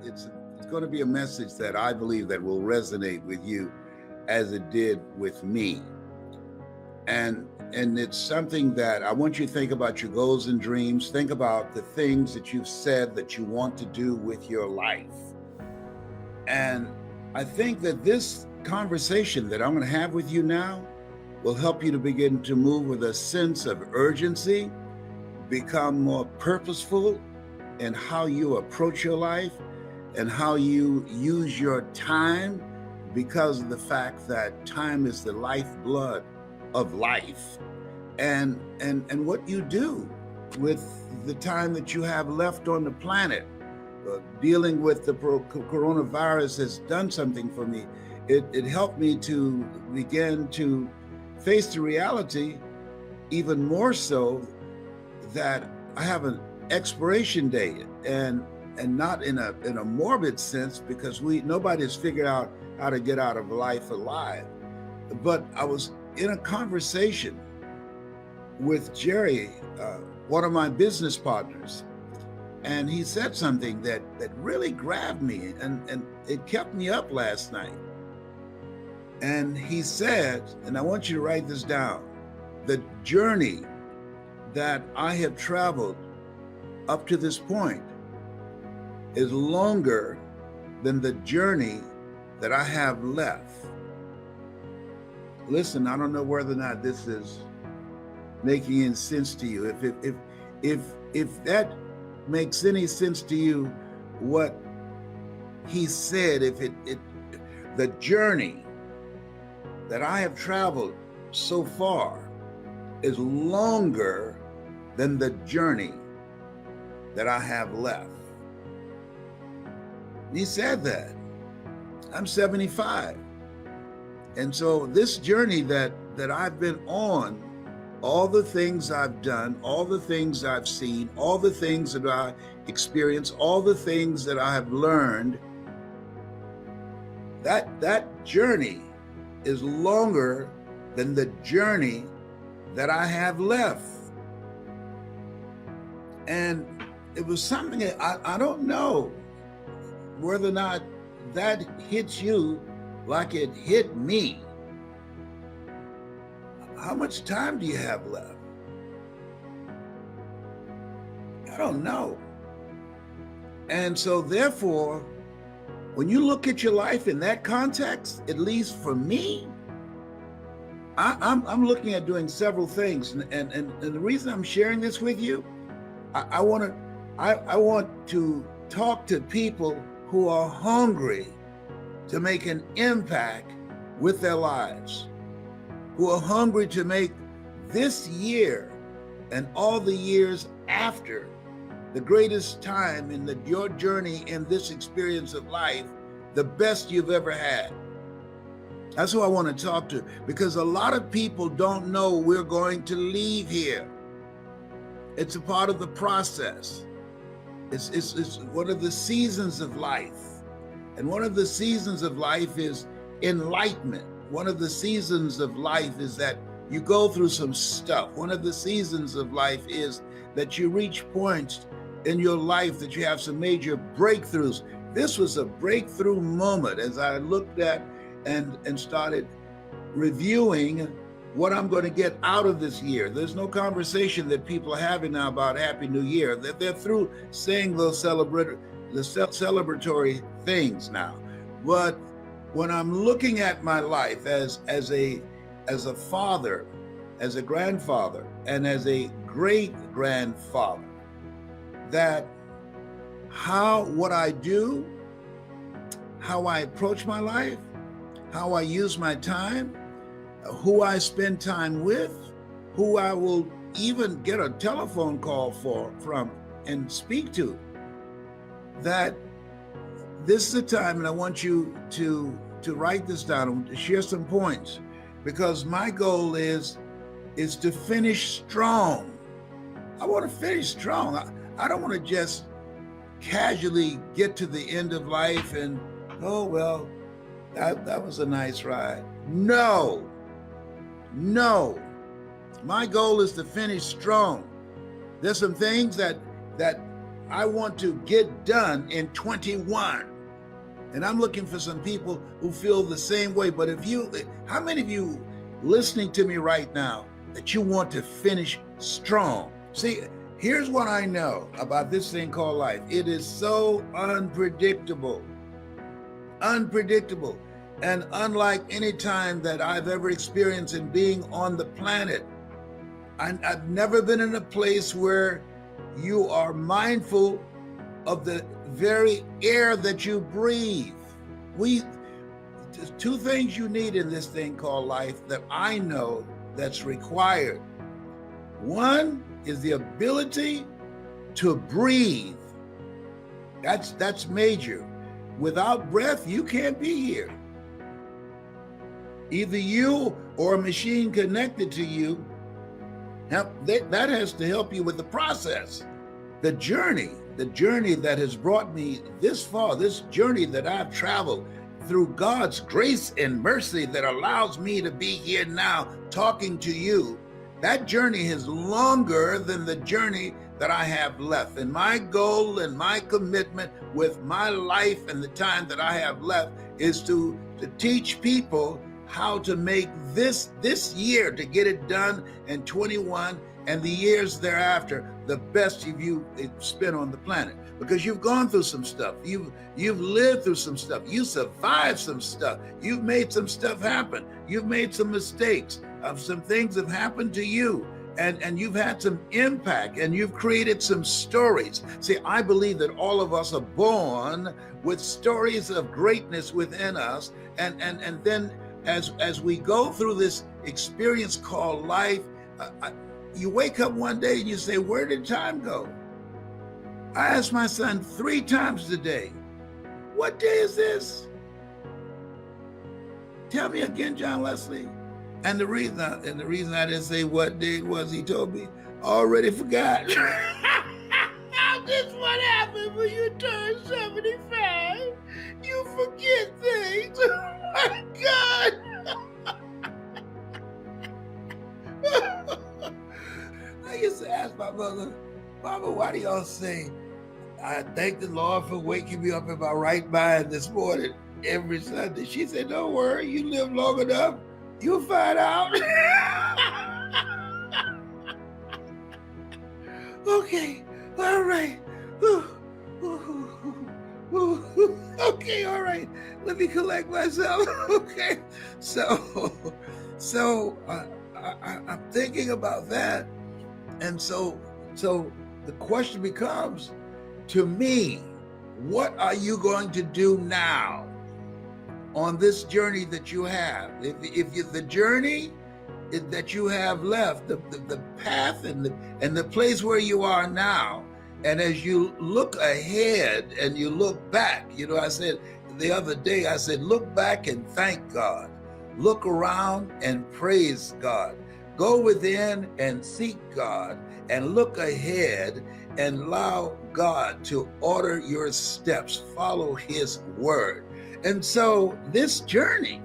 it's going to be a message that I believe that will resonate with you as it did with me. And it's something that I want you to think about your goals and dreams. Think about the things that you've said that you want to do with your life. And I think that this conversation that I'm going to have with you now will help you to begin to move with a sense of urgency, become more purposeful in how you approach your life and how you use your time, because of the fact that time is the lifeblood of life, and what you do with the time that you have left on the planet. Dealing with the coronavirus has done something for me. It helped me to begin to face the reality even more so that I have an expiration date, and not in a morbid sense, because nobody's figured out how to get out of life alive. But I was in a conversation with Jerry, one of my business partners, and he said something that really grabbed me, and it kept me up last night. And he said, and I want you to write this down, the journey that I have traveled up to this point is longer than the journey that I have left. Listen, I don't know whether or not this is making any sense to you. If that makes any sense to you, what he said, the journey that I have traveled so far is longer than the journey that I have left. He said that. I'm 75. And so this journey that I've been on, all the things I've done, all the things I've seen, all the things that I experienced, all the things that I have learned, that journey is longer than the journey that I have left. And it was something that I don't know whether or not that hits you like it hit me. How much time do you have left? I don't know. And so therefore, when you look at your life in that context, at least for me, I'm looking at doing several things. And the reason I'm sharing this with you, I want to talk to people who are hungry to make an impact with their lives, who are hungry to make this year and all the years after the greatest time in your journey in this experience of life, the best you've ever had. That's who I want to talk to, because a lot of people don't know we're going to leave here. It's a part of the process. It's one of the seasons of life. And one of the seasons of life is enlightenment. One of the seasons of life is that you go through some stuff. One of the seasons of life is that you reach points in your life that you have some major breakthroughs. This was a breakthrough moment as I looked at and started reviewing what I'm going to get out of this year. There's no conversation that people are having now about Happy New Year. They're through saying those celebratory things now. But when I'm looking at my life as a father, as a grandfather, and as a great grandfather, that what I do, how I approach my life, how I use my time, who I spend time with, who I will even get a telephone call from and speak to, that this is the time, and I want you to write this down, to share some points, because my goal is to finish strong. I want to finish strong. I don't want to just casually get to the end of life and, oh, well, that was a nice ride. No. My goal is to finish strong. There's some things that I want to get done in 21. And I'm looking for some people who feel the same way. But how many of you listening to me right now that you want to finish strong? See, here's what I know about this thing called life. It is so unpredictable. Unpredictable. And unlike any time that I've ever experienced in being on the planet, I've never been in a place where you are mindful of the very air that you breathe. There's two things you need in this thing called life that I know that's required. One is the ability to breathe. That's major. Without breath, you can't be here. Either you or a machine connected to you, that has to help you with the process. The journey that has brought me this far, this journey that I've traveled through God's grace and mercy that allows me to be here now talking to you, that journey is longer than the journey that I have left. And my goal and my commitment with my life and the time that I have left is to teach people how to make this year, to get it done in 21 and the years thereafter, the best of you spent on the planet. Because you've gone through some stuff. You've lived through some stuff. You survived some stuff. You've made some stuff happen. You've made some mistakes. Some things have happened to you. And you've had some impact, and you've created some stories. See, I believe that all of us are born with stories of greatness within us. And then as we go through this experience called life, you wake up one day and you say, where did time go? I asked my son 3 times today, what day is this? Tell me again, John Leslie. And the reason I didn't say what day it was, he told me, already forgot. This is what happens when you turn 75. You forget things. Oh my God. I used to ask my mother, Mama, why do y'all say, I thank the Lord for waking me up in my right mind this morning every Sunday? She said, don't worry, you live long enough, you'll find out. Okay, all right. Okay, all right. Let me collect myself. Okay, so I'm thinking about that, and so the question becomes, to me, what are you going to do now on this journey that you have? If the journey that you have left, the path and the place where you are now, and as you look ahead and you look back, I said the other day, I said, look back and thank God. Look around and praise God. Go within and seek God, and look ahead and allow God to order your steps. Follow His word. And so this journey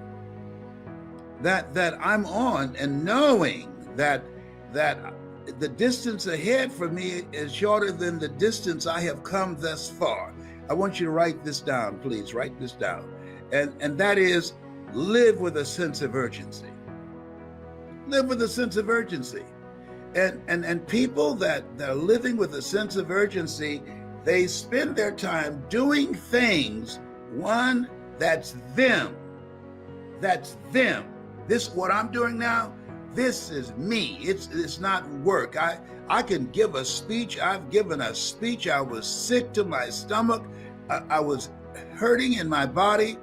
that I'm on, and knowing that the distance ahead for me is shorter than the distance I have come thus far. I want you to write this down, please. Write this down. And that is, live with a sense of urgency. Live with a sense of urgency. And people that are living with a sense of urgency, they spend their time doing things, one, that's them. That's them. This, what I'm doing now, this is me. It's not work. I can give a speech. I've given a speech. I was sick to my stomach. I was hurting in my body,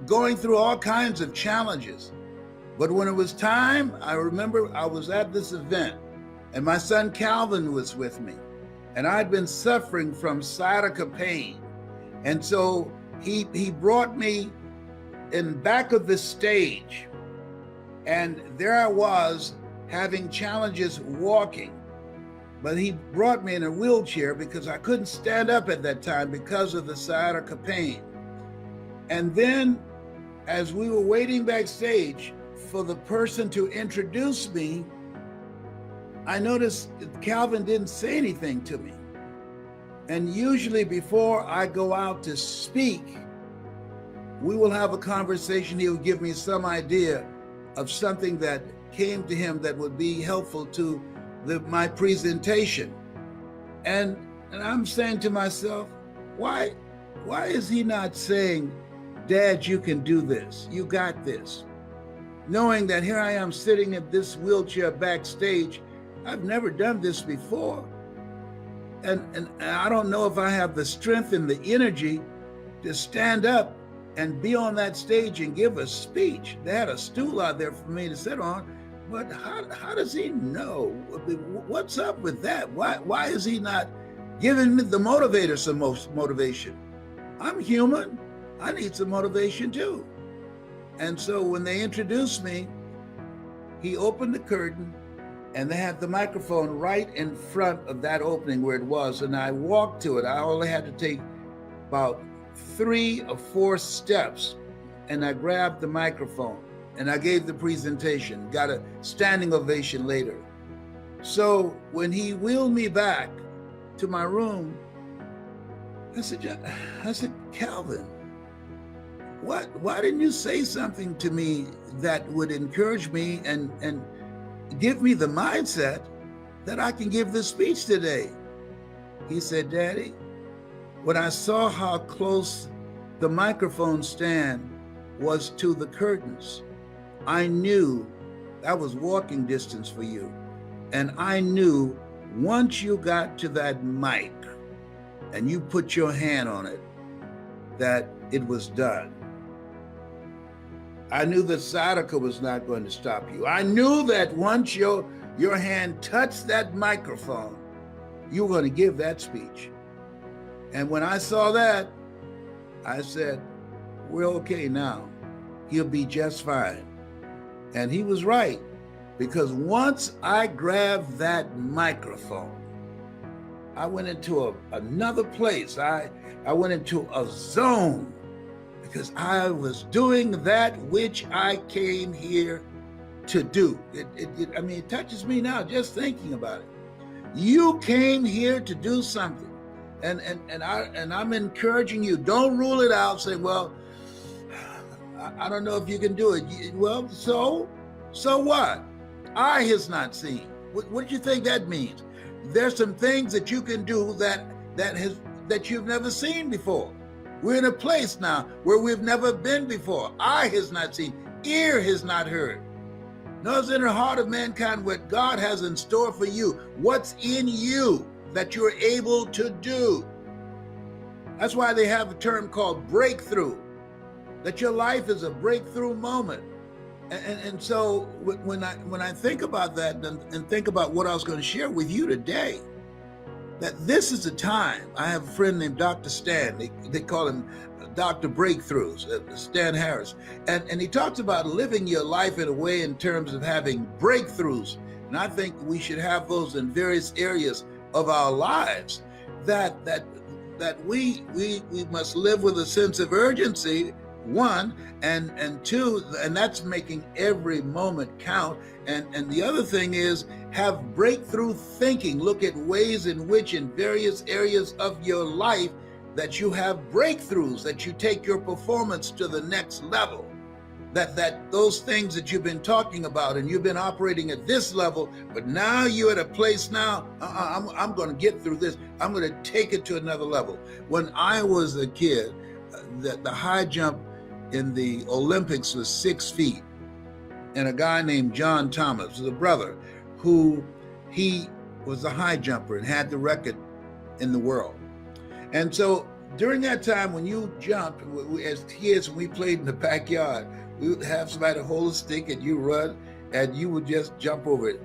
going through all kinds of challenges. But when it was time, I remember I was at this event, and my son Calvin was with me, and I'd been suffering from sciatica pain. And so he brought me in back of the stage, and there I was having challenges walking. But he brought me in a wheelchair because I couldn't stand up at that time because of the sciatica pain. And then as we were waiting backstage for the person to introduce me, I noticed Calvin didn't say anything to me. And usually before I go out to speak, we will have a conversation. He will give me some idea of something that came to him that would be helpful to my presentation. And I'm saying to myself, why is he not saying, Dad, you can do this, you got this? Knowing that here I am sitting in this wheelchair backstage, I've never done this before. And I don't know if I have the strength and the energy to stand up and be on that stage and give a speech. They had a stool out there for me to sit on, but how does he know? What's up with that? Why is he not giving me the motivator some motivation? I'm human. I need some motivation too. And so when they introduced me, he opened the curtain and they had the microphone right in front of that opening where it was. And I walked to it. I only had to take about 3 or 4 steps, and I grabbed the microphone and I gave the presentation, got a standing ovation later. So when he wheeled me back to my room, I said, Calvin, why didn't you say something to me that would encourage me and give me the mindset that I can give this speech today? He said, Daddy, when I saw how close the microphone stand was to the curtains, I knew that was walking distance for you. And I knew once you got to that mic and you put your hand on it, that it was done. I knew that sciatica was not going to stop you. I knew that once your hand touched that microphone, you were going to give that speech. And when I saw that, I said, we're okay now. He'll be just fine. And he was right, because once I grabbed that microphone, I went into another place. I went into a zone, because I was doing that which I came here to do. It touches me now just thinking about it. You came here to do something. And I'm encouraging you, don't rule it out saying, well, I don't know if you can do it. Well, so what? Eye has not seen. What do you think that means? There's some things that you can do that you've never seen before. We're in a place now where we've never been before. Eye has not seen, ear has not heard. Nor is in the heart of mankind what God has in store for you. What's in you that you're able to do. That's why they have a term called breakthrough, that your life is a breakthrough moment. And so when I think about that and think about what I was going to share with you today, that this is a time. I have a friend named Dr. Stan. They call him Dr. Breakthroughs, Stan Harris. And he talks about living your life in a way in terms of having breakthroughs. And I think we should have those in various areas of our lives, that we must live with a sense of urgency, one, and two, and that's making every moment count. And the other thing is have breakthrough thinking. Look at ways in which in various areas of your life that you have breakthroughs, that you take your performance to the next level. That those things that you've been talking about and you've been operating at this level, but now you're at a place now, I'm going to get through this. I'm going to take it to another level. When I was a kid, the high jump in the Olympics was 6 feet. And a guy named John Thomas was a brother who he was a high jumper and had the record in the world. And so during that time when you jumped, as kids, when we played in the backyard, we would have somebody hold a stick and you run and you would just jump over it.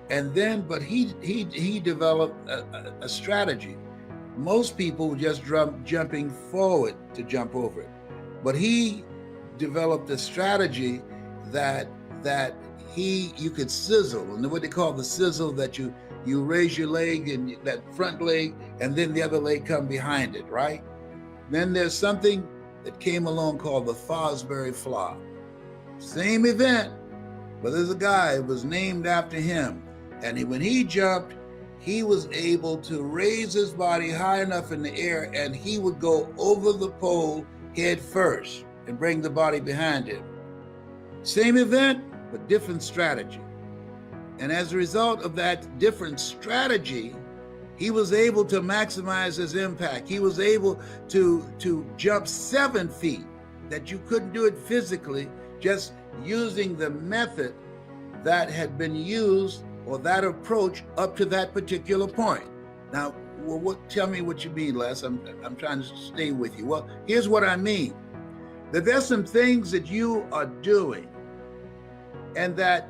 And then, but he developed a strategy. Most people were just jumping forward to jump over it. But he developed a strategy that you could sizzle, and what they call the sizzle, that you raise your leg and that front leg, and then the other leg come behind it, right? Then there's something that came along called the Fosbury Flop. Same event, but there's a guy, it was named after him. And when he jumped, he was able to raise his body high enough in the air, and he would go over the pole head first and bring the body behind him. Same event, but different strategy. And as a result of that different strategy, he was able to maximize his impact. He was able to jump 7 feet that you couldn't do it physically, just using the method that had been used, or that approach up to that particular point. Now, tell me what you mean, Les. I'm trying to stay with you. Well, here's what I mean. That there's some things that you are doing, and that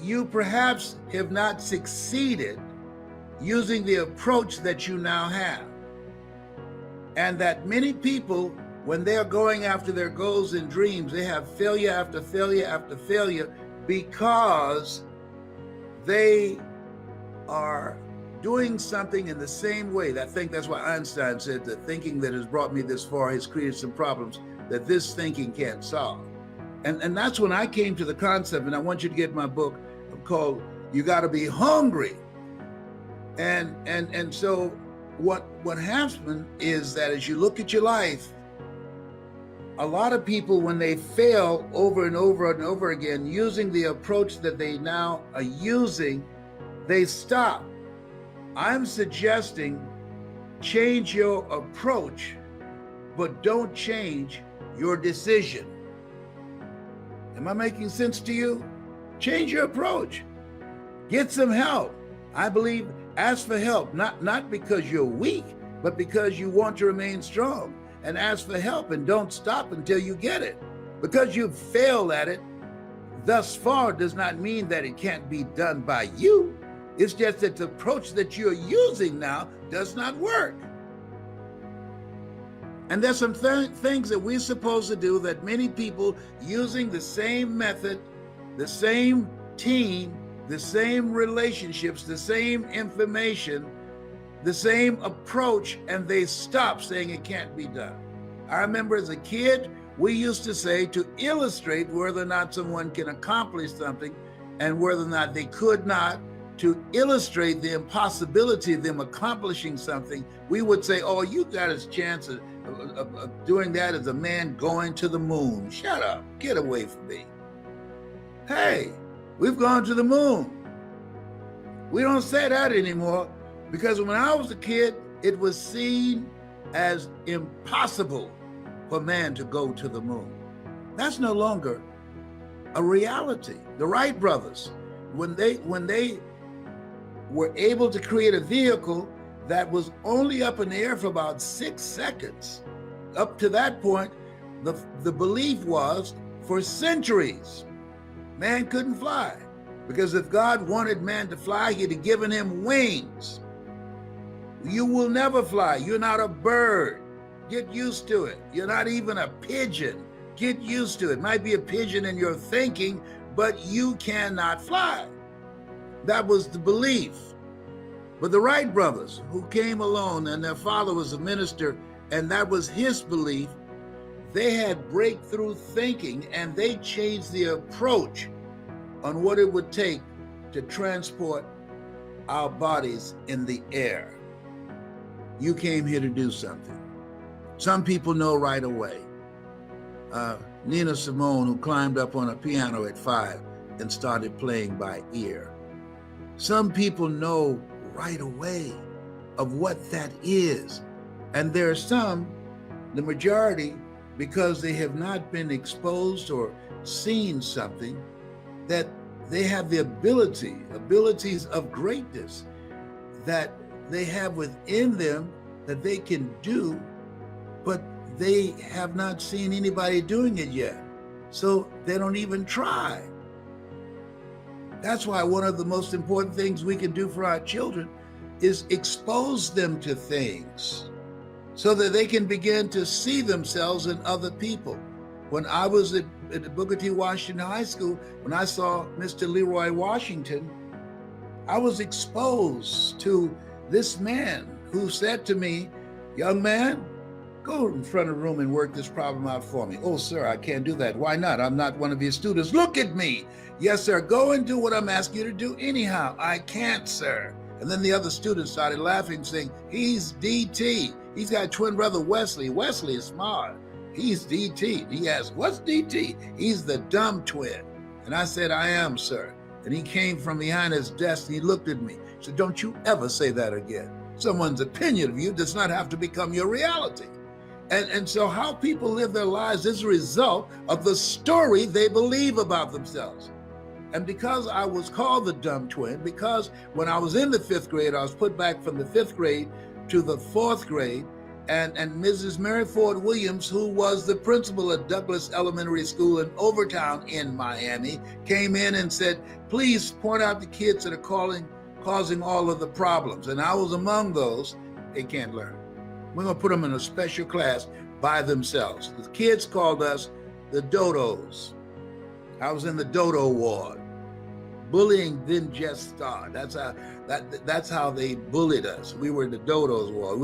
you perhaps have not succeeded using the approach that you now have. And that many people, when they're going after their goals and dreams, they have failure after failure after failure because they are doing something in the same way. I think that's why Einstein said that thinking that has brought me this far has created some problems that this thinking can't solve. And that's when I came to the concept, and I want you to get my book called You Gotta Be Hungry. And so what happened is that as you look at your life, a lot of people, when they fail over and over and over again using the approach that they now are using, they stop. I'm suggesting change your approach, but don't change your decision. Am I making sense to you? Change your approach. Get some help. I believe ask for help, not because you're weak, but because you want to remain strong. And ask for help, and don't stop until you get it. Because you've failed at it thus far does not mean that it can't be done by you. It's just that the approach that you're using now does not work. And there's some things that we're supposed to do that many people using the same method, the same team, the same relationships, the same information, the same approach, and they stop saying it can't be done. I remember as a kid, we used to say to illustrate whether or not someone can accomplish something and whether or not they could not, to illustrate the impossibility of them accomplishing something, we would say, oh, you got a chance of doing that as a man going to the moon. Shut up, get away from me. Hey, we've gone to the moon. We don't say that anymore. Because when I was a kid, it was seen as impossible for man to go to the moon. That's no longer a reality. The Wright brothers, when they were able to create a vehicle that was only up in the air for about 6 seconds, up to that point, the belief was for centuries, man couldn't fly. Because if God wanted man to fly, he'd have given him wings. You will never fly. You're not a bird. Get used to it. You're not even a pigeon. Get used to it. Might be a pigeon in your thinking, but you cannot fly. That was the belief. But the Wright brothers, who came along, and their father was a minister, and that was his belief, they had breakthrough thinking, and they changed the approach on what it would take to transport our bodies in the air. You came here to do something. Some people know right away. Nina Simone, who climbed up on a piano at 5 and started playing by ear. Some people know right away of what that is. And there are some, the majority, because they have not been exposed or seen something, that they have the abilities of greatness that they have within them that they can do, but they have not seen anybody doing it yet. So they don't even try. That's why one of the most important things we can do for our children is expose them to things so that they can begin to see themselves in other people. When I was at Booker T. Washington High School, when I saw Mr. Leroy Washington, I was exposed to this man who said to me, young man, go in front of the room and work this problem out for me. Oh, sir, I can't do that. Why not? I'm not one of your students. Look at me. Yes, sir, go and do what I'm asking you to do anyhow. I can't, sir. And then the other students started laughing, saying, he's DT. He's got a twin brother, Wesley. Wesley is smart. He's DT. He asked, what's DT? He's the dumb twin. And I said, I am, sir. And he came from behind his desk and he looked at me. He said, don't you ever say that again. Someone's opinion of you does not have to become your reality. And so how people live their lives is a result of the story they believe about themselves. And because I was called the dumb twin, because when I was in the 5th grade, I was put back from the 5th grade to the 4th grade, and Mrs. Mary Ford Williams, who was the principal at Douglas Elementary School in Overtown in Miami, came in and said, please point out the kids that are causing all of the problems. And I was among those. They can't learn. We're going to put them in a special class by themselves. The kids called us the Dodos. I was in the Dodo ward. Bullying didn't just start. That's how they bullied us. We were in the Dodos ward.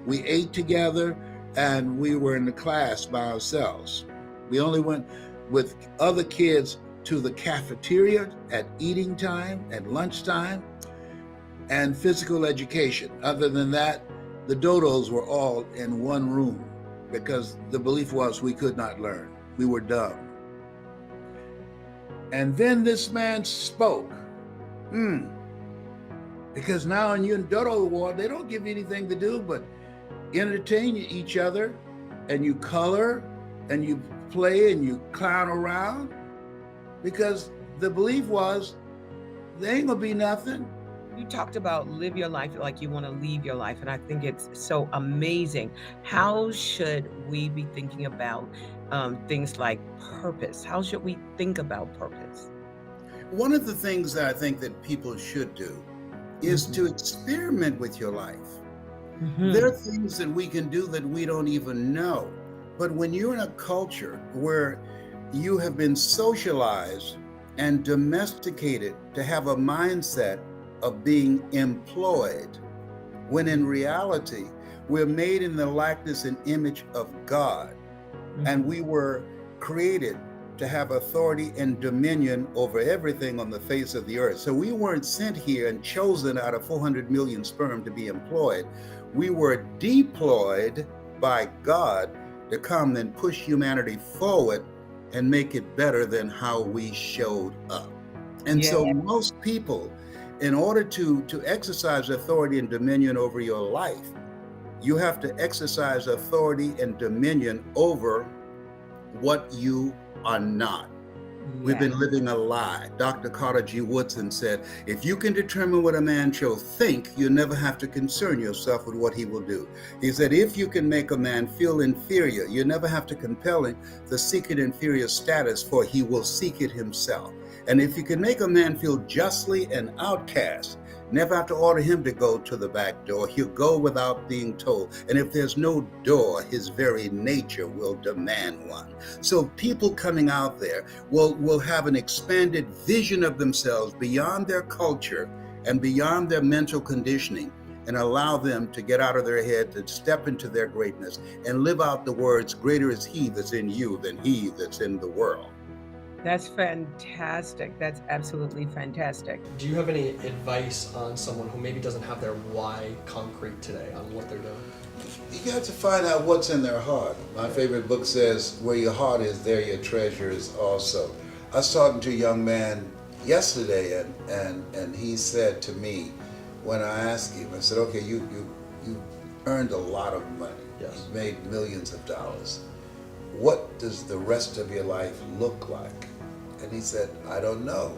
We ate together and we were in the class by ourselves. We only went with other kids to the cafeteria at eating time, at lunchtime, and physical education. Other than that, the Dodos were all in one room because the belief was we could not learn. We were dumb. And then this man spoke. Because now in your Dodo ward, they don't give you anything to do but entertain each other, and you color and you play and you clown around, because the belief was there ain't gonna be nothing. You talked about live your life like you want to leave your life, and I think it's so amazing. How should we be thinking about things like purpose? How should we think about purpose? One of the things that I think that people should do is to experiment with your life. There are things that we can do that we don't even know. But when you're in a culture where you have been socialized and domesticated to have a mindset of being employed, when in reality, we're made in the likeness and image of God, and we were created to have authority and dominion over everything on the face of the earth. So we weren't sent here and chosen out of 400 million sperm to be employed. We were deployed by God to come and push humanity forward and make it better than how we showed up. And so most people, in order to exercise authority and dominion over your life, you have to exercise authority and dominion over what you are not. We've been living a lie. Dr. Carter G. Woodson said, if you can determine what a man shall think, you never have to concern yourself with what he will do. He said, if you can make a man feel inferior, you never have to compel him to seek an inferior status, for he will seek it himself. And if you can make a man feel justly an outcast, never have to order him to go to the back door. He'll go without being told. And if there's no door, his very nature will demand one. So people coming out there will have an expanded vision of themselves beyond their culture and beyond their mental conditioning, and allow them to get out of their head, to step into their greatness and live out the words, greater is he that's in you than he that's in the world. That's fantastic. That's absolutely fantastic. Do you have any advice on someone who maybe doesn't have their why concrete today on what they're doing? You got to find out what's in their heart. My favorite book says, where your heart is, there your treasure is also. I was talking to a young man yesterday, and he said to me, when I asked him, I said, okay, you earned a lot of money. Yes. You made millions of dollars. What does the rest of your life look like? And he said, I don't know.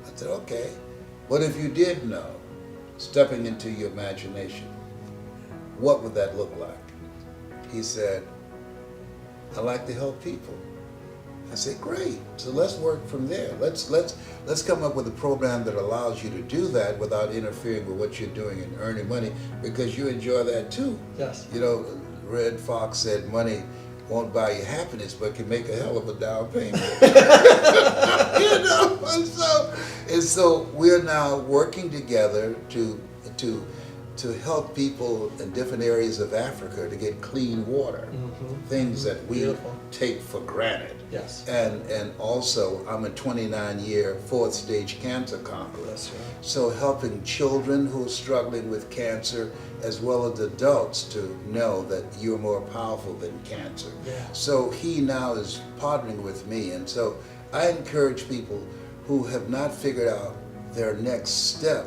I said, okay. What if you did know, stepping into your imagination? What would that look like? He said, I like to help people. I said, great. So let's work from there. Let's come up with a program that allows you to do that without interfering with what you're doing and earning money, because you enjoy that too. Yes. You know, Red Fox said money won't buy you happiness, but can make a hell of a down payment. You know, and so we're now working together to to help people in different areas of Africa to get clean water, things that we Beautiful. take for granted. Yes. And also, I'm a 29-year fourth stage cancer conqueror. That's right. So helping children who are struggling with cancer, as well as adults, to know that you're more powerful than cancer. Yeah. So he now is partnering with me, and so I encourage people who have not figured out their next step,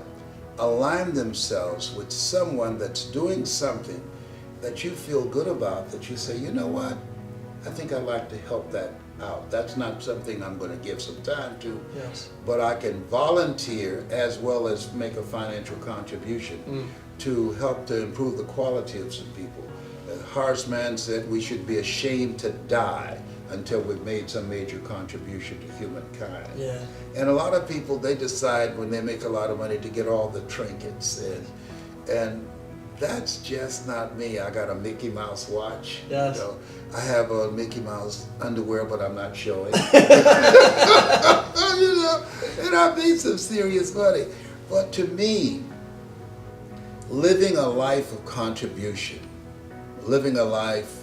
align themselves with someone that's doing something that you feel good about, that you say, you know what, I think I'd like to help that out. That's not something I'm going to give some time to, Yes. but I can volunteer as well as make a financial contribution to help to improve the quality of some people. Horace Mann said we should be ashamed to die until we've made some major contribution to humankind. Yeah. And a lot of people, they decide when they make a lot of money to get all the trinkets, and that's just not me. I got a Mickey Mouse watch. Yes. You know, I have a Mickey Mouse underwear, but I'm not showing. You know, and I made some serious money. But to me, living a life of contribution, living a life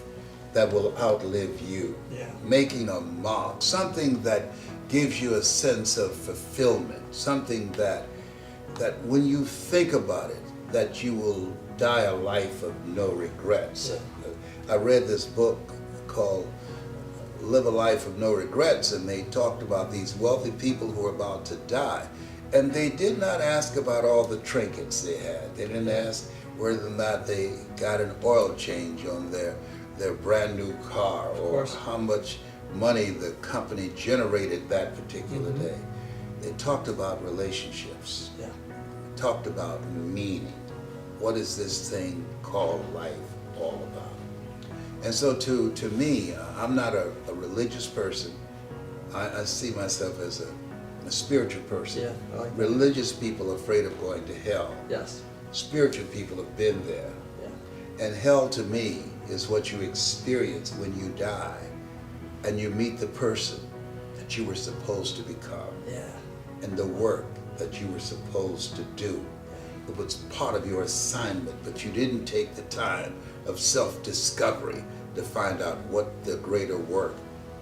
that will outlive you, Yeah. making a mark, something that gives you a sense of fulfillment, something that when you think about it, that you will die a life of no regrets. I read this book called Live a Life of No Regrets, and they talked about these wealthy people who were about to die. And they did not ask about all the trinkets they had. They didn't ask whether or not they got an oil change on their brand new car, or how much money the company generated that particular day. They talked about relationships. Yeah. Talked about meaning. What is this thing called life all about? And so to me, I'm not a religious person. I see myself as a spiritual person. Yeah, I like that. Religious people are afraid of going to hell. Yes. Spiritual people have been there. Yeah. And hell to me is what you experience when you die and you meet the person that you were supposed to become, Yeah. and the work that you were supposed to do. It was part of your assignment, but you didn't take the time of self-discovery to find out what the greater work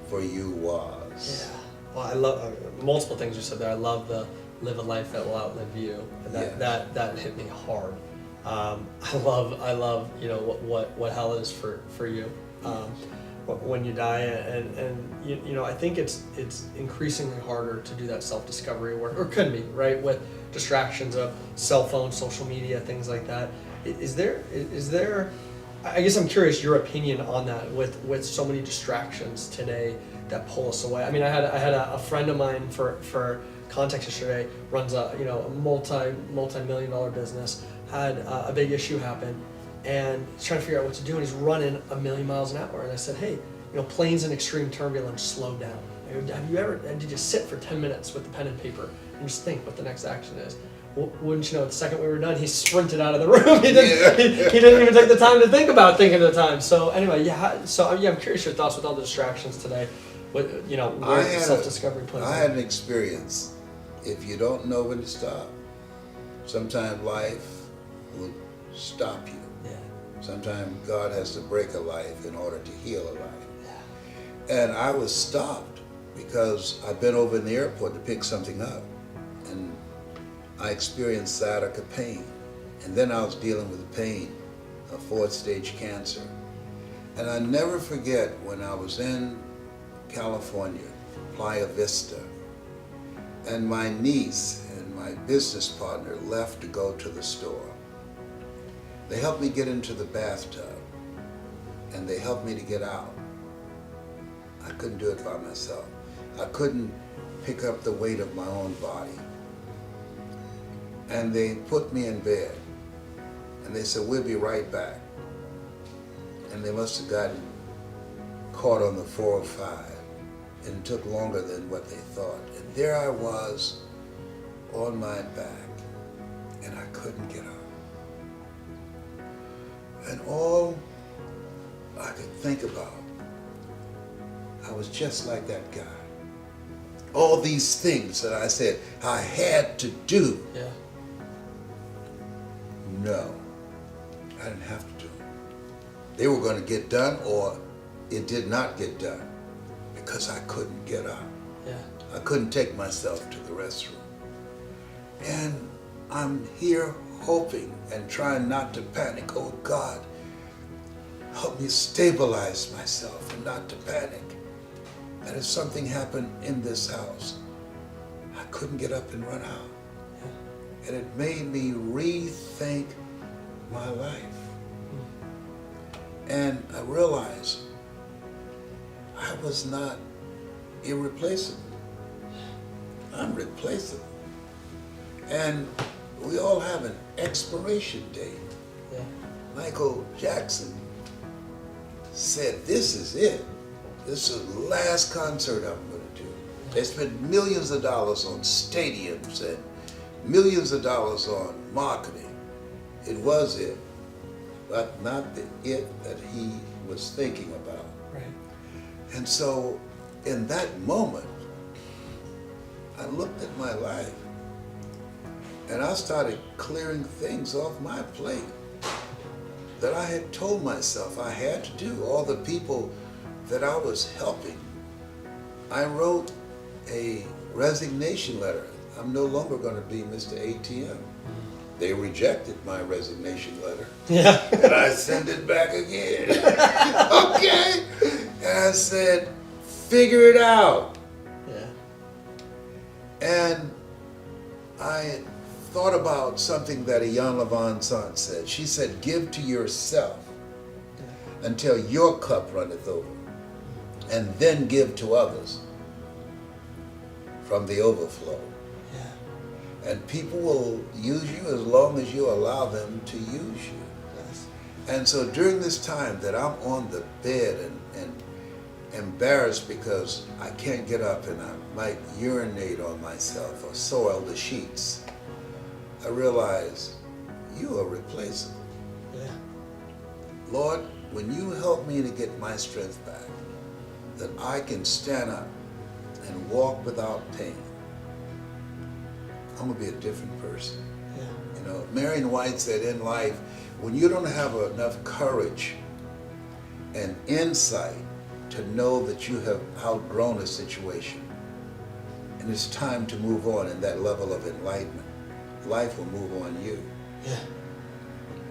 for you was. Yeah. Well, I love multiple things you said there. I love the live a life that will outlive you. And that hit me hard. I love what hell is for you when you die, and you know, I think it's increasingly harder to do that self-discovery work, or could be, right, with distractions of cell phone, social media, things like that. Is there I guess I'm curious your opinion on that with so many distractions today that pull us away. I mean, I had a friend of mine for context yesterday, runs a multi-million dollar business, had a big issue happen, and he's trying to figure out what to do, and he's running 1,000,000 miles an hour. And I said, hey, planes in extreme turbulence, slow down. Did you sit for 10 minutes with the pen and paper and just think what the next action is? Wouldn't you know, the second we were done, he sprinted out of the room. He didn't even take the time to think about thinking at the time. So anyway, I'm curious your thoughts with all the distractions today. Where the self-discovery plays. I had an experience. If you don't know when to stop, sometimes life will stop you. Yeah. Sometimes God has to break a life in order to heal a life. Yeah. And I was stopped because I'd been over in the airport to pick something up, and I experienced sciatica pain. And then I was dealing with the pain of fourth stage cancer. And I never forget when I was in California, Playa Vista, and my niece and my business partner left to go to the store. They helped me get into the bathtub, and they helped me to get out. I couldn't do it by myself. I couldn't pick up the weight of my own body. And they put me in bed, and they said, we'll be right back. And they must have gotten caught on the 405, and it took longer than what they thought. And there I was on my back, and I couldn't get up. And all I could think about, I was just like that guy. All these things that I said I had to do. Yeah. No, I didn't have to do them. They were going to get done, or it did not get done because I couldn't get up. Yeah. I couldn't take myself to the restroom. And I'm here hoping and trying not to panic. Oh God, help me stabilize myself and not to panic. That if something happened in this house, I couldn't get up and run out. And it made me rethink my life. And I realized I was not irreplaceable. I'm replaceable. And we all have an expiration date. Yeah. Michael Jackson said, this is it. This is the last concert I'm going to do. They spent millions of dollars on stadiums and millions of dollars on marketing. It was it, but not the it that he was thinking about. Right. And so in that moment, I looked at my life and I started clearing things off my plate that I had told myself I had to do. All the people that I was helping, I wrote a resignation letter. I'm no longer going to be Mr. ATM. They rejected my resignation letter. Yeah. And I sent it back again. Okay? And I said, figure it out. Yeah. And I thought about something that Ian Levon said. She said, give to yourself until your cup runneth over, and then give to others from the overflow. Yeah. And people will use you as long as you allow them to use you. Yes. And so during this time that I'm on the bed and embarrassed because I can't get up and I might urinate on myself or soil the sheets, I realize you are replaceable. Yeah. Lord, when you help me to get my strength back, that I can stand up and walk without pain, I'm gonna be a different person. Yeah. You know, Marion White said in life, when you don't have enough courage and insight to know that you have outgrown a situation and it's time to move on in that level of enlightenment, life will move on you. Yeah.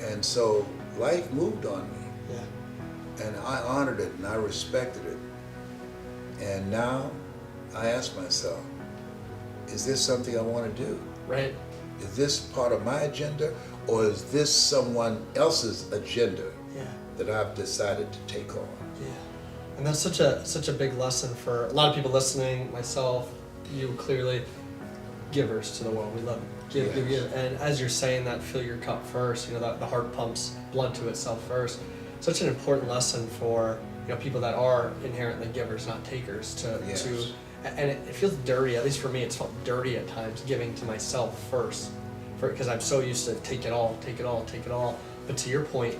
And so life moved on me. Yeah. And I honored it and I respected it. And now I ask myself, is this something I want to do? Right. Is this part of my agenda, or is this someone else's agenda Yeah. that I've decided to take on? Yeah. And that's such a big lesson for a lot of people listening, myself, you clearly, givers to the world. We love give, give, give. And as you're saying that, fill your cup first, you know, that the heart pumps blood to itself first. Such an important lesson for, you know, people that are inherently givers, not takers, to and it feels dirty, at least for me, it's felt dirty at times, giving to myself first, because I'm so used to take it all. But to your point,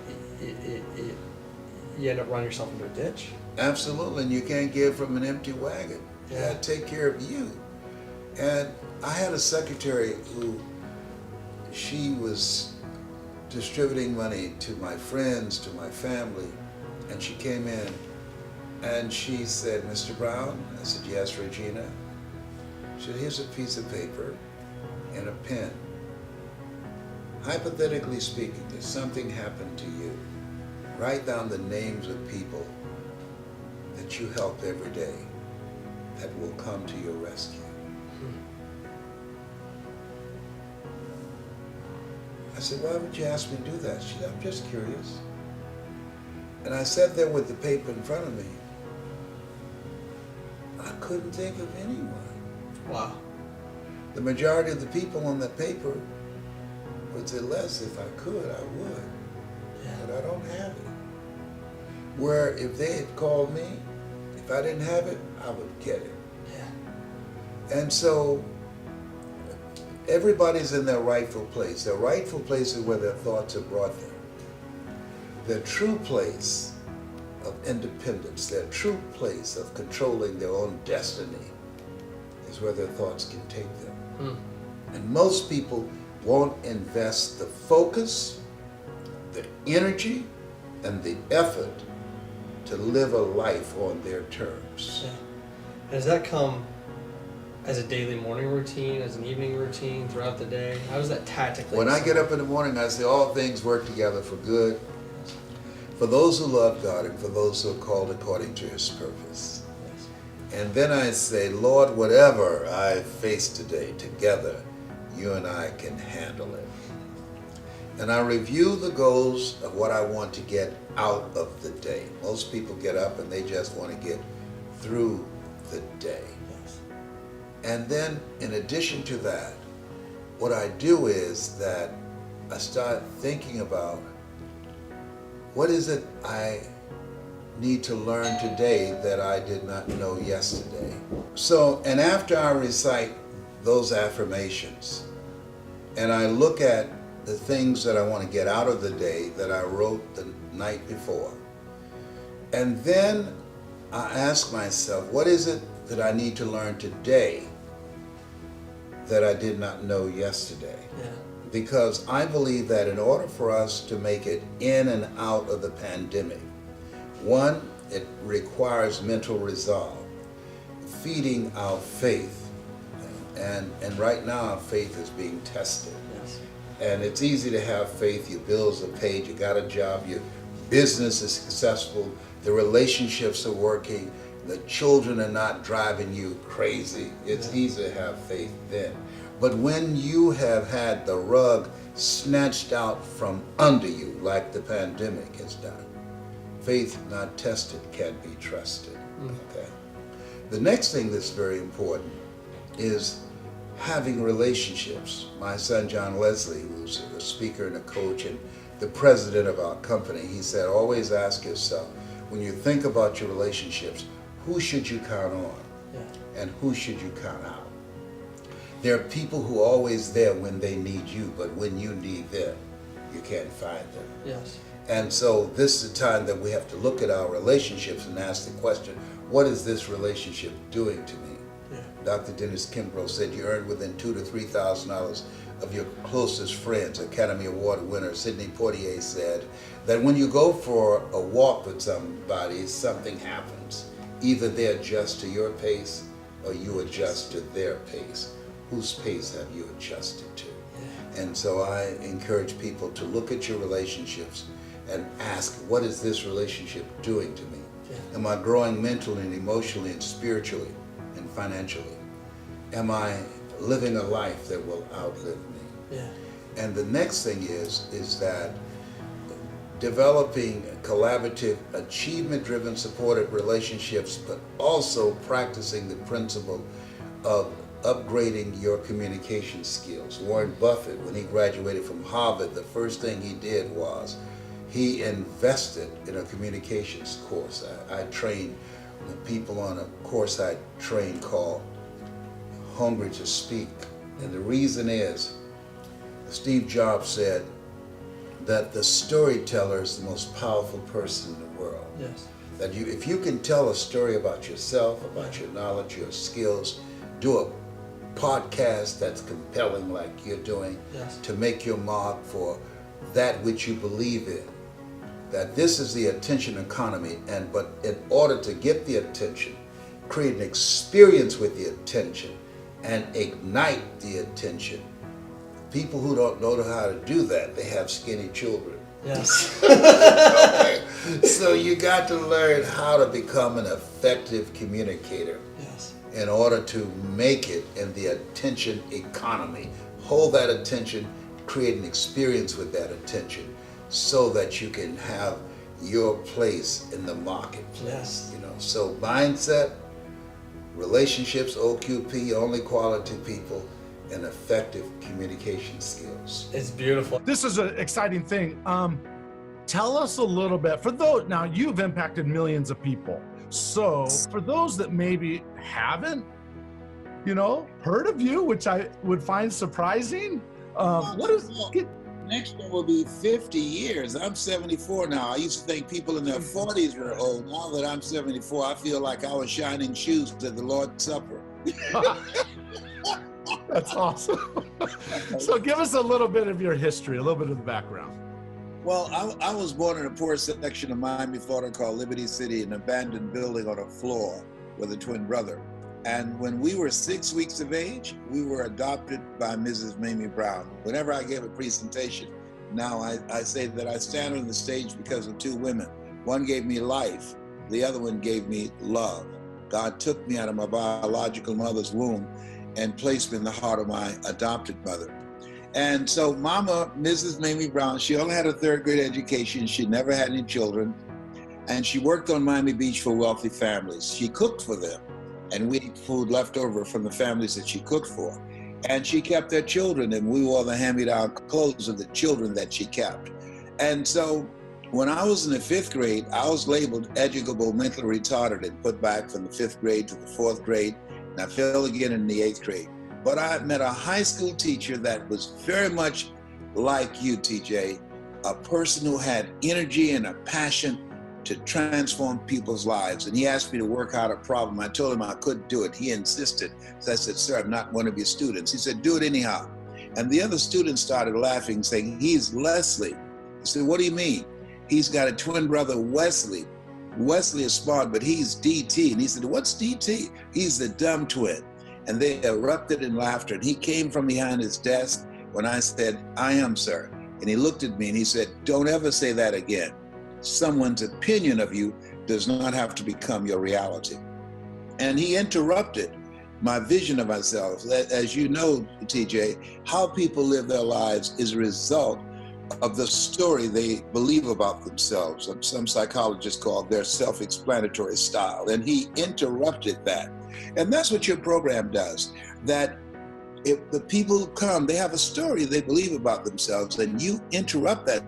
you end up running yourself into a ditch. Absolutely, and you can't give from an empty wagon. You Yeah. gotta take care of you. And I had a secretary who, she was distributing money to my friends, to my family, and she came in and she said, Mr. Brown? I said, yes, Regina. She said, here's a piece of paper and a pen. Hypothetically speaking, if something happened to you, write down the names of people that you help every day that will come to your rescue. I said, why would you ask me to do that? She said, I'm just curious. And I sat there with the paper in front of me. I couldn't think of anyone. Wow. The majority of the people on that paper would say, Les, if I could, I would. Yeah. But I don't have it. Where if they had called me, if I didn't have it, I would get it. Yeah. And so everybody's in their rightful place. Their rightful place is where their thoughts have brought them. Their true place of independence, their true place of controlling their own destiny is where their thoughts can take them. And most people won't invest the focus, the energy and the effort to live a life on their terms. Yeah. Does that come as a daily morning routine, as an evening routine, throughout the day? How does that tactically? When I get up in the morning, I say all things work together for good, for those who love God and for those who are called according to his purpose. Yes. And then I say, Lord, whatever I face today, together, you and I can handle it. And I review the goals of what I want to get out of the day. Most people get up and they just want to get through the day. Yes. And then in addition to that, what I do is that I start thinking about what is it I need to learn today that I did not know yesterday. So, and after I recite those affirmations and I look at the things that I want to get out of the day that I wrote the night before, and then I ask myself, what is it that I need to learn today that I did not know yesterday? Yeah. Because I believe that in order for us to make it in and out of the pandemic, one, it requires mental resolve, feeding our faith. And right now our faith is being tested. Yes. And it's easy to have faith, your bills are paid, you got a job, your business is successful, the relationships are working, the children are not driving you crazy. It's easy to have faith then. But when you have had the rug snatched out from under you, like the pandemic has done, faith not tested can't be trusted. Okay. The next thing that's very important is having relationships. My son John Leslie, who's a speaker and a coach and the president of our company, he said, always ask yourself, when you think about your relationships, who should you count on? Yeah. And who should you count out? There are people who are always there when they need you, but when you need them, you can't find them. Yes. And so this is the time that we have to look at our relationships and ask the question, what is this relationship doing to me? Yeah. Dr. Dennis Kimbrough said you earn within $2,000 to $3,000 of your closest friends. Academy Award winner Sidney Poitier said that when you go for a walk with somebody, something happens. Either they adjust to your pace or you adjust to their pace. Whose pace have you adjusted to? Yeah. And so I encourage people to look at your relationships and ask, what is this relationship doing to me? Yeah. Am I growing mentally and emotionally and spiritually and financially? Am I living a life that will outlive me? Yeah. And the next thing is that developing collaborative, achievement-driven, supported relationships, but also practicing the principle of upgrading your communication skills. Warren Buffett, when he graduated from Harvard, the first thing he did was he invested in a communications course. I trained people on a course I trained called Hungry to Speak. And the reason is, Steve Jobs said that the storyteller is the most powerful person in the world. Yes. That if you can tell a story about yourself, about your knowledge, your skills, do a podcast that's compelling like you're doing, Yes. to make your mark for that which you believe in. That this is the attention economy, but in order to get the attention, create an experience with the attention and ignite the attention. People who don't know how to do that, they have skinny children. Yes. Okay. So you got to learn how to become an effective communicator Yes. in order to make it in the attention economy. Hold that attention, create an experience with that attention so that you can have your place in the marketplace. Yes. You know, so mindset, relationships, OQP, only quality people, and effective communication skills. It's beautiful. This is an exciting thing. Tell us a little bit, for those, now you've impacted millions of people. So for those that maybe haven't, heard of you, which I would find surprising, what is, Next year will be 50 years. I'm 74 now. I used to think people in their 40s were old. Now that I'm 74, I feel like I was shining shoes at the Lord's Supper. that's awesome. So give us a little bit of your history, a little bit of the background. Well, I was born in a poor section of Miami, Florida called Liberty City, an abandoned building on a floor with a twin brother. And when we were 6 weeks of age, we were adopted by Mrs. Mamie Brown. Whenever I give a presentation, now I say that I stand on the stage because of two women. One gave me life, the other one gave me love. God took me out of my biological mother's womb and placed me in the heart of my adopted mother. And so Mama, Mrs. Mamie Brown, she only had a third grade education. She never had any children. And she worked on Miami Beach for wealthy families. She cooked for them. And we ate food left over from the families that she cooked for. And she kept their children, and we wore the hand-me-down clothes of the children that she kept. And so when I was in the 5th grade, I was labeled educable mentally retarded and put back from the 5th grade to the 4th grade. And I failed again in the 8th grade. But I met a high school teacher that was very much like you, TJ, a person who had energy and a passion to transform people's lives. And he asked me to work out a problem. I told him I couldn't do it. He insisted. So I said, sir, I'm not one of your students. He said, do it anyhow. And the other students started laughing, saying, he's Leslie. He said, what do you mean? He's got a twin brother, Wesley. Wesley is smart, but he's DT. And he said, what's DT? He's the dumb twin. And they erupted in laughter. And he came from behind his desk when I said, I am, sir. And he looked at me and he said, don't ever say that again. Someone's opinion of you does not have to become your reality. And he interrupted my vision of myself. As you know, TJ, how people live their lives is a result of the story they believe about themselves. Some psychologists call their self-explanatory style. And he interrupted that. And that's what your program does. That if the people who come, they have a story they believe about themselves, and you interrupt that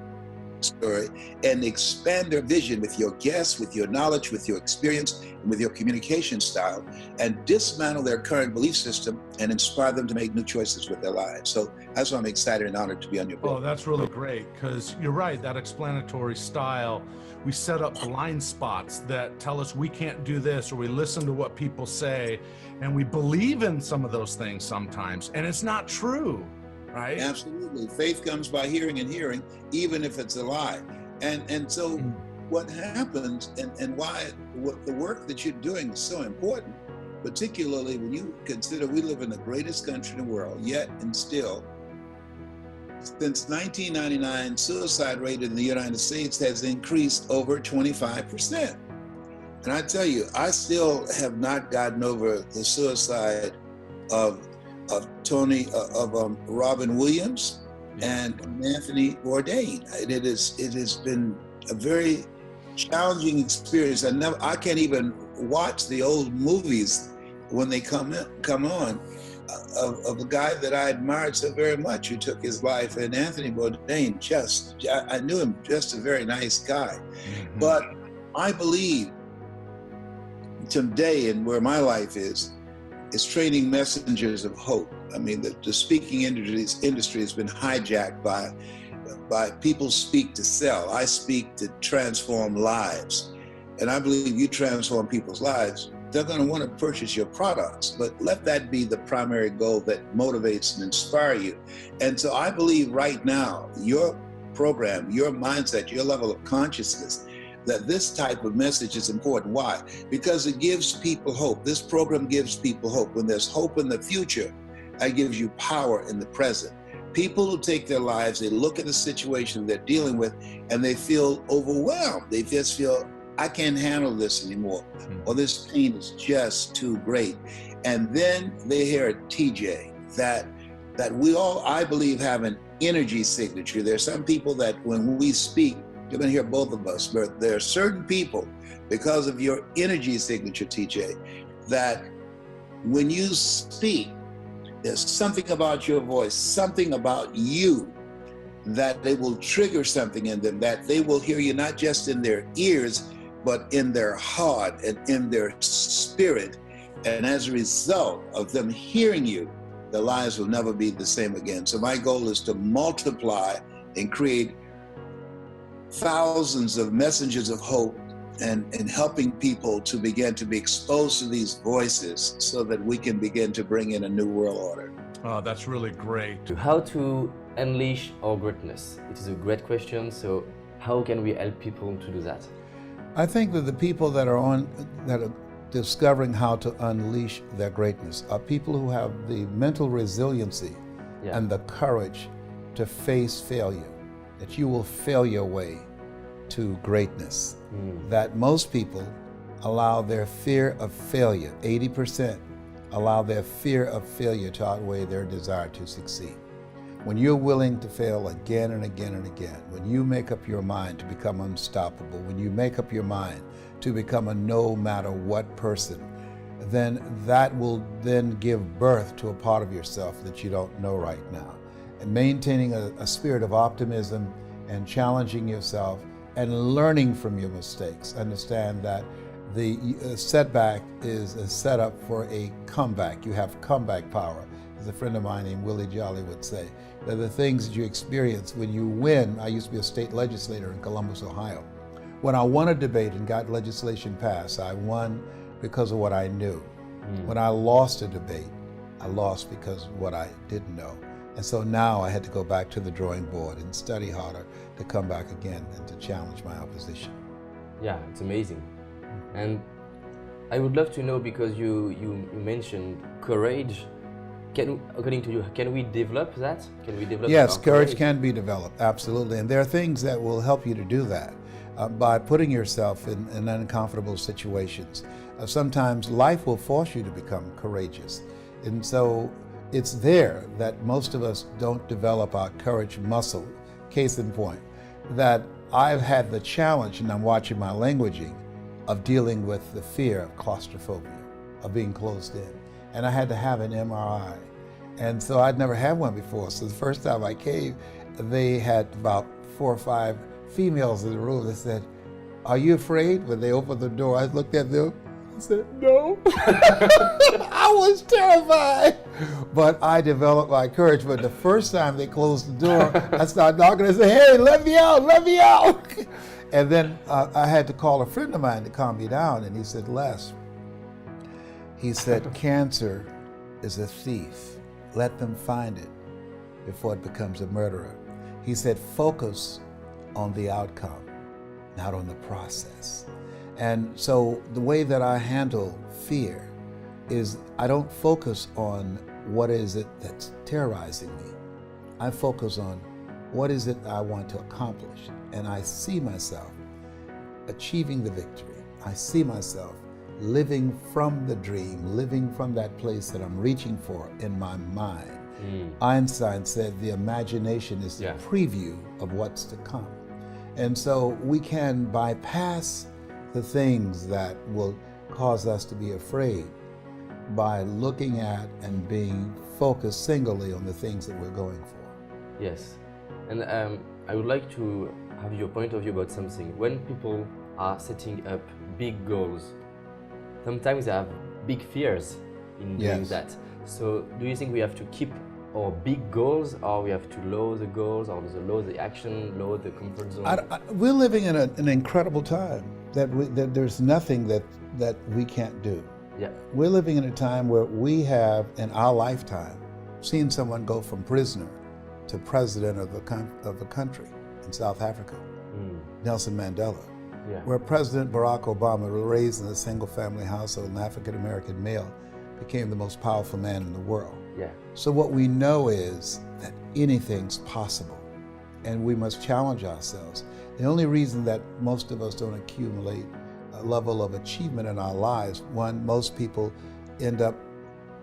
story and expand their vision with your guests, with your knowledge, with your experience, and with your communication style, and dismantle their current belief system and inspire them to make new choices with their lives. So that's why I'm excited and honored to be on your program. Oh, that's really great, because you're right, that explanatory style, we set up blind spots that tell us we can't do this, or we listen to what people say, and we believe in some of those things sometimes, and it's not true. Right? Absolutely. Faith comes by hearing, and hearing, even if it's a lie. And so what happens, and why what the work that you're doing is so important, particularly when you consider we live in the greatest country in the world, yet and still, since 1999, suicide rate in the United States has increased over 25%. And I tell you, I still have not gotten over the suicide of Robin Williams and Anthony Bourdain. It has been a very challenging experience. I can't even watch the old movies when they come on of a guy that I admired so very much who took his life. And Anthony Bourdain, I knew him, just a very nice guy. Mm-hmm. But I believe today, and where my life is training messengers of hope. I mean, the speaking industry has been hijacked by people speak to sell. I speak to transform lives. And I believe you transform people's lives, they're going to want to purchase your products, but let that be the primary goal that motivates and inspires you. And so I believe right now, your program, your mindset, your level of consciousness, that this type of message is important. Why? Because it gives people hope. This program gives people hope. When there's hope in the future, that gives you power in the present. People who take their lives, they look at the situation they're dealing with, and they feel overwhelmed. They just feel, I can't handle this anymore, or this pain is just too great. And then they hear a TJ that we all, I believe, have an energy signature. There are some people that when we speak, you're going to hear both of us, but there are certain people, because of your energy signature, TJ, that when you speak, there's something about your voice, something about you, that they will trigger something in them, that they will hear you not just in their ears, but in their heart and in their spirit. And as a result of them hearing you, their lives will never be the same again. So my goal is to multiply and create thousands of messengers of hope and helping people to begin to be exposed to these voices so that we can begin to bring in a new world order. Oh, that's really great. How to unleash our greatness? It is a great question. So how can we help people to do that? I think that the people that are discovering how to unleash their greatness are people who have the mental resiliency and the courage to face failure, that you will fail your way to greatness. That most people allow their fear of failure, 80%, allow their fear of failure to outweigh their desire to succeed. When you're willing to fail again and again and again, when you make up your mind to become unstoppable, when you make up your mind to become a no matter what person, then that will then give birth to a part of yourself that you don't know right now. And maintaining a spirit of optimism and challenging yourself and learning from your mistakes. Understand that the setback is a setup for a comeback. You have comeback power. As a friend of mine named Willie Jolly would say, that the things that you experience when you win. I used to be a state legislator in Columbus, Ohio. When I won a debate and got legislation passed, I won because of what I knew. When I lost a debate, I lost because of what I didn't know. And so now I had to go back to the drawing board and study harder to come back again and to challenge my opposition. Yeah, it's amazing. And I would love to know, because you mentioned courage. According to you, can we develop that? Can we develop? Yes, courage can be developed, absolutely. And there are things that will help you to do that by putting yourself in uncomfortable situations. Sometimes life will force you to become courageous. And so it's there that most of us don't develop our courage muscle. Case in point, that I've had the challenge, and I'm watching my languaging, of dealing with the fear of claustrophobia, of being closed in. And I had to have an MRI. And so I'd never had one before. So the first time I came, they had about 4 or 5 females in the room. They said, "Are you afraid?" When they opened the door, I looked at them. I said, "No." I was terrified. But I developed my courage. But the first time they closed the door, I started knocking and said, "Hey, let me out, let me out." And then I had to call a friend of mine to calm me down. And he said, "Les," he said, "cancer is a thief. Let them find it before it becomes a murderer." He said, "Focus on the outcome, not on the process." And so the way that I handle fear is I don't focus on what is it that's terrorizing me. I focus on what is it I want to accomplish. And I see myself achieving the victory. I see myself living from the dream, living from that place that I'm reaching for in my mind. Einstein said the imagination is the preview of what's to come. And so we can bypass the things that will cause us to be afraid by looking at and being focused singly on the things that we're going for. Yes. And I would like to have your point of view about something. When people are setting up big goals, sometimes they have big fears in doing that. So do you think we have to keep our big goals, or we have to lower the goals, or lower the action, lower the comfort zone? We're living in an incredible time that there's nothing that we can't do. Yeah. We're living in a time where we have, in our lifetime, seen someone go from prisoner to president of the country in South Africa, Nelson Mandela. Yeah. Where President Barack Obama, raised in a single-family household, an African-American male, became the most powerful man in the world. Yeah. So what we know is that anything's possible, and we must challenge ourselves. The only reason that most of us don't accumulate a level of achievement in our lives, one, most people end up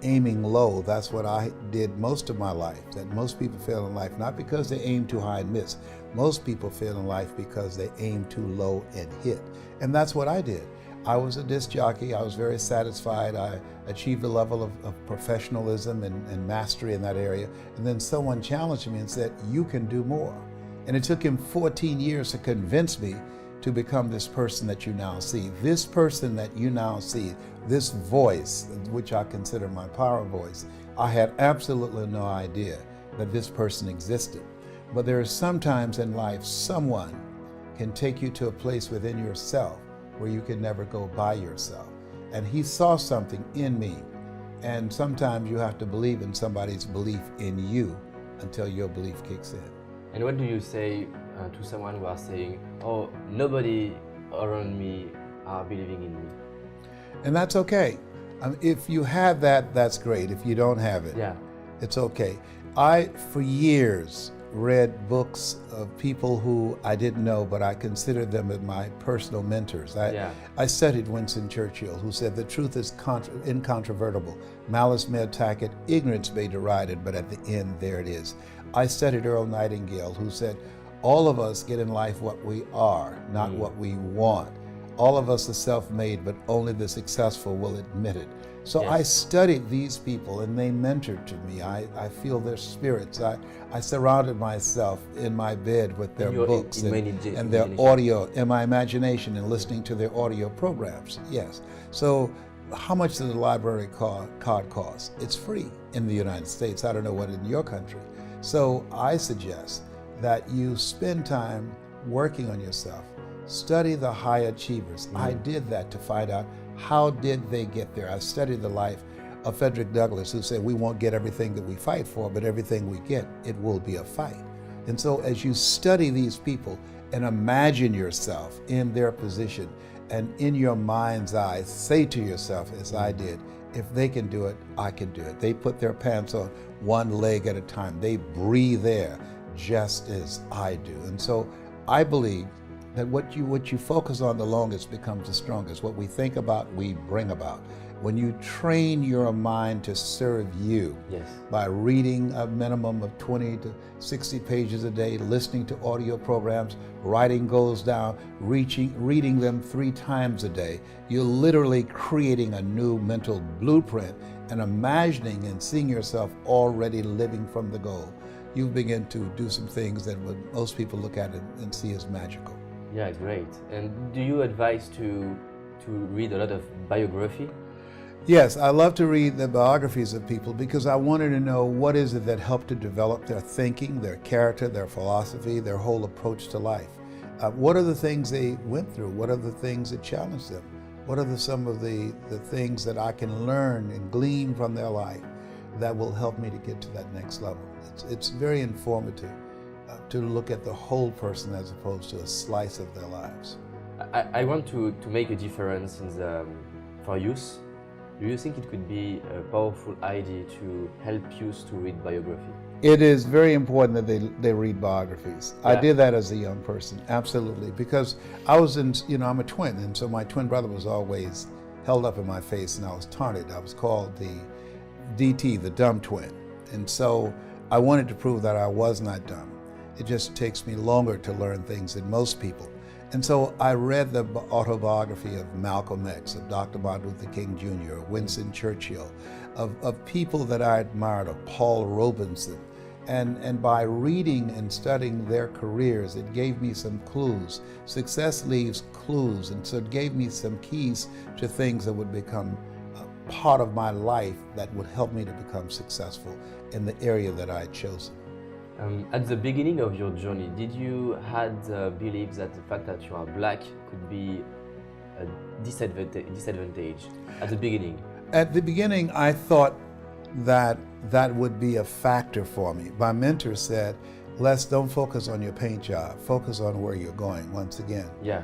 aiming low. That's what I did most of my life, that most people fail in life, not because they aim too high and miss. Most people fail in life because they aim too low and hit. And that's what I did. I was a disc jockey. I was very satisfied. I achieved a level of professionalism and mastery in that area. And then someone challenged me and said, "You can do more." And it took him 14 years to convince me to become this person that you now see. This person that you now see, this voice, which I consider my power voice, I had absolutely no idea that this person existed. But there are sometimes in life, someone can take you to a place within yourself where you can never go by yourself. And he saw something in me, And sometimes you have to believe in somebody's belief in you until your belief kicks in. And what do you say to someone who are saying, oh, nobody around me are believing in me? And that's okay. If you have that, that's great. If you don't have it, Yeah. it's okay. I, for years, read books of people who I didn't know, but I considered them as my personal mentors. I studied Winston Churchill, who said, the truth is incontrovertible. Malice may attack it, ignorance may deride it, but at the end, there it is. I studied Earl Nightingale, who said, all of us get in life what we are, not what we want. All of us are self-made, but only the successful will admit it. So Yes. I studied these people and they mentored to me. I feel their spirits. I surrounded myself in my bed with their books and their audio, in my imagination, and listening to their audio programs. Yes. So how much does the library card cost? It's free in the United States. I don't know what in your country. So I suggest that you spend time working on yourself. Study the high achievers. I did that to find out how did they get there. I studied the life of Frederick Douglass, who said we won't get everything that we fight for, but everything we get, it will be a fight. And so as you study these people and imagine yourself in their position, and in your mind's eye, say to yourself, as I did, if they can do it, I can do it. They put their pants on one leg at a time. They breathe air just as I do. And so I believe that what you focus on the longest becomes the strongest. What we think about, we bring about. When you train your mind to serve you Yes. by reading a minimum of 20 to 60 pages a day, listening to audio programs, writing goals down, reading them 3 times a day, you're literally creating a new mental blueprint and imagining and seeing yourself already living from the goal. You begin to do some things that most people look at it and see as magical. Yeah, great. And do you advise to read a lot of biography? Yes, I love to read the biographies of people because I wanted to know what is it that helped to develop their thinking, their character, their philosophy, their whole approach to life. What are the things they went through? What are the things that challenged them? What are some of the things that I can learn and glean from their life that will help me to get to that next level? It's very informative to look at the whole person as opposed to a slice of their lives. I want to make a difference for youth. Do you think it could be a powerful idea to help youth to read biography? It is very important that they read biographies. Yeah. I did that as a young person, absolutely, because I was I'm a twin, and so my twin brother was always held up in my face and I was taunted. I was called the DT, the dumb twin. And so I wanted to prove that I was not dumb. It just takes me longer to learn things than most people. And so I read the autobiography of Malcolm X, of Dr. Martin Luther King Jr., Winston Churchill, of people that I admired, of Paul Robeson. And by reading and studying their careers, it gave me some clues. Success leaves clues, and so it gave me some keys to things that would become a part of my life that would help me to become successful in the area that I had chosen. At the beginning of your journey, did you had beliefs that the fact that you are black could be a disadvantage at the beginning? At the beginning, I thought that would be a factor for me. My mentor said, Les, don't focus on your paint job. Focus on where you're going. Once again, Yeah.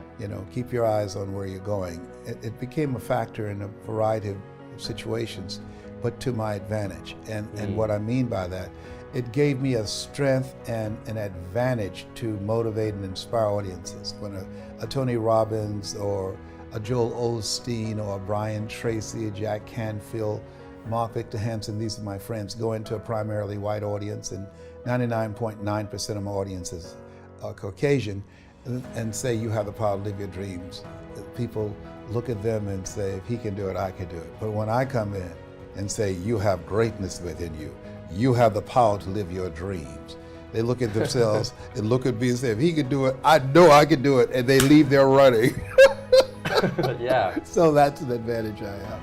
Keep your eyes on where you're going. It became a factor in a variety of situations, but to my advantage. And what I mean by that, it gave me a strength and an advantage to motivate and inspire audiences. When a Tony Robbins or a Joel Osteen or a Brian Tracy, a Jack Canfield, Mark Victor Hansen, these are my friends, go into a primarily white audience, and 99.9% of my audience is Caucasian, and say, you have the power to live your dreams. People look at them and say, if he can do it, I can do it. But when I come in and say, you have greatness within you, you have the power to live your dreams, they look at themselves and look at me and say, if he can do it, I know I can do it, and they leave their running. Yeah. So that's an advantage I have.